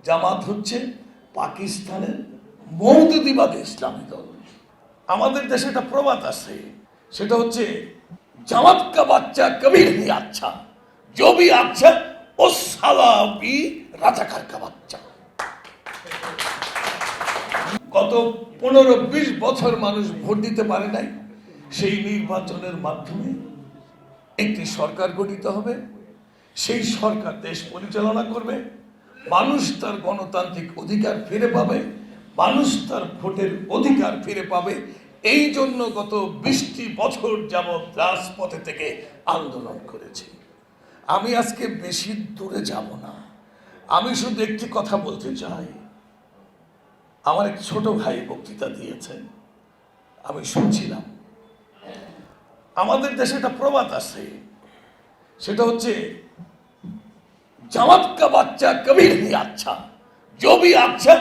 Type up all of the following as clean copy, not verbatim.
জামাত হচ্ছে পাকিস্তানের মৌদুদিবাদী ইসলামী দল। আমাদের দেশে একটা প্রবাদ আছে, সেটা হচ্ছে জামাত কা বাচ্চা কবি নেই আচ্ছা, जो भी अच्छा ও সালা भी রাজাকার কা বাচ্চা। গত 15-20 বছর মানুষ ভোট দিতে পারে নাই। সেই নির্বাচনের মাধ্যমে একটি সরকার গঠিত হবে, সেই সরকার দেশ পরিচালনা করবে, মানুষ তার গণতান্ত্রিক অধিকার ফিরে পাবে, মানুষ তার ভোটের অধিকার ফিরে পাবে। এই জন্য গত 20টি বছর যাবৎ রাজপথে থেকে আন্দোলন করেছি। আমি আজকে বেশি দূরে যাব না, আমি শুধু একটি কথা বলতে চাই। আমার এক ছোট ভাই বক্তৃতা দিয়েছেন, আমি শুনছিলাম। আমাদের দেশে একটা প্রবাদ আছে, সেটা হচ্ছে জামাত কা বাচ্চা কবি নেই আচ্ছা, जो भी अच्छा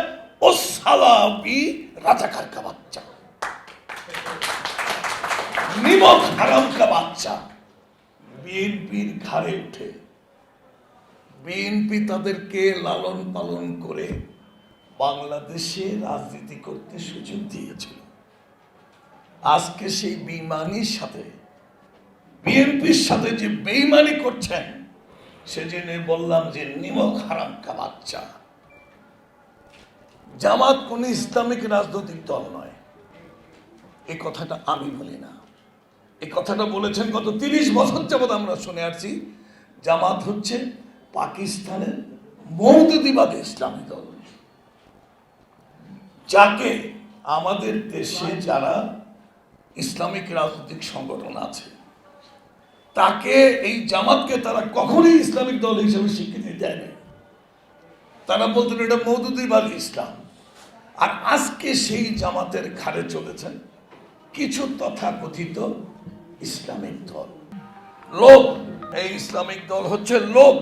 ও সালা भी রাজাকার কা বাচ্চা। নিমক হারাম কা বাচ্চা বিএনপির ঘাড়ে উঠে বিএনপি তাদেরকে লালন পালন করে বাংলাদেশে রাজনীতি করতে সুযোগ দিয়েছিল। আজকে সেই বেঈমানির সাথে বিএনপির সাথে যে বেঈমানি করছেন, সেজন্য বললাম যে নিমক হারাম কা বাচ্চা। জামাত কোন ইসলামিক রাজনৈতিক দল নয়, এই কথাটা আমি বলি না, এই কথাটা বলেছেন গত 30 বছর যাবৎ আমরা শুনে আসছি। জামাত হচ্ছে পাকিস্তানের মৌদুদিবাদী ইসলামী দল, যাকে আমাদের দেশে যারা ইসলামিক রাজনৈতিক সংগঠন আছে, তাকে এই জামাতকে তারা কখনোই ইসলামিক দল হিসেবে স্বীকৃতি দেয়নি। তারা বলতেন এটা মৌদুদিবাদী ইসলাম। আর আজকে সেই জামাতের ঘাড়ে চলেছেন কিছু তথাকথিত ইসলামিক দল। লোক, এই ইসলামিক দল হচ্ছে লোক।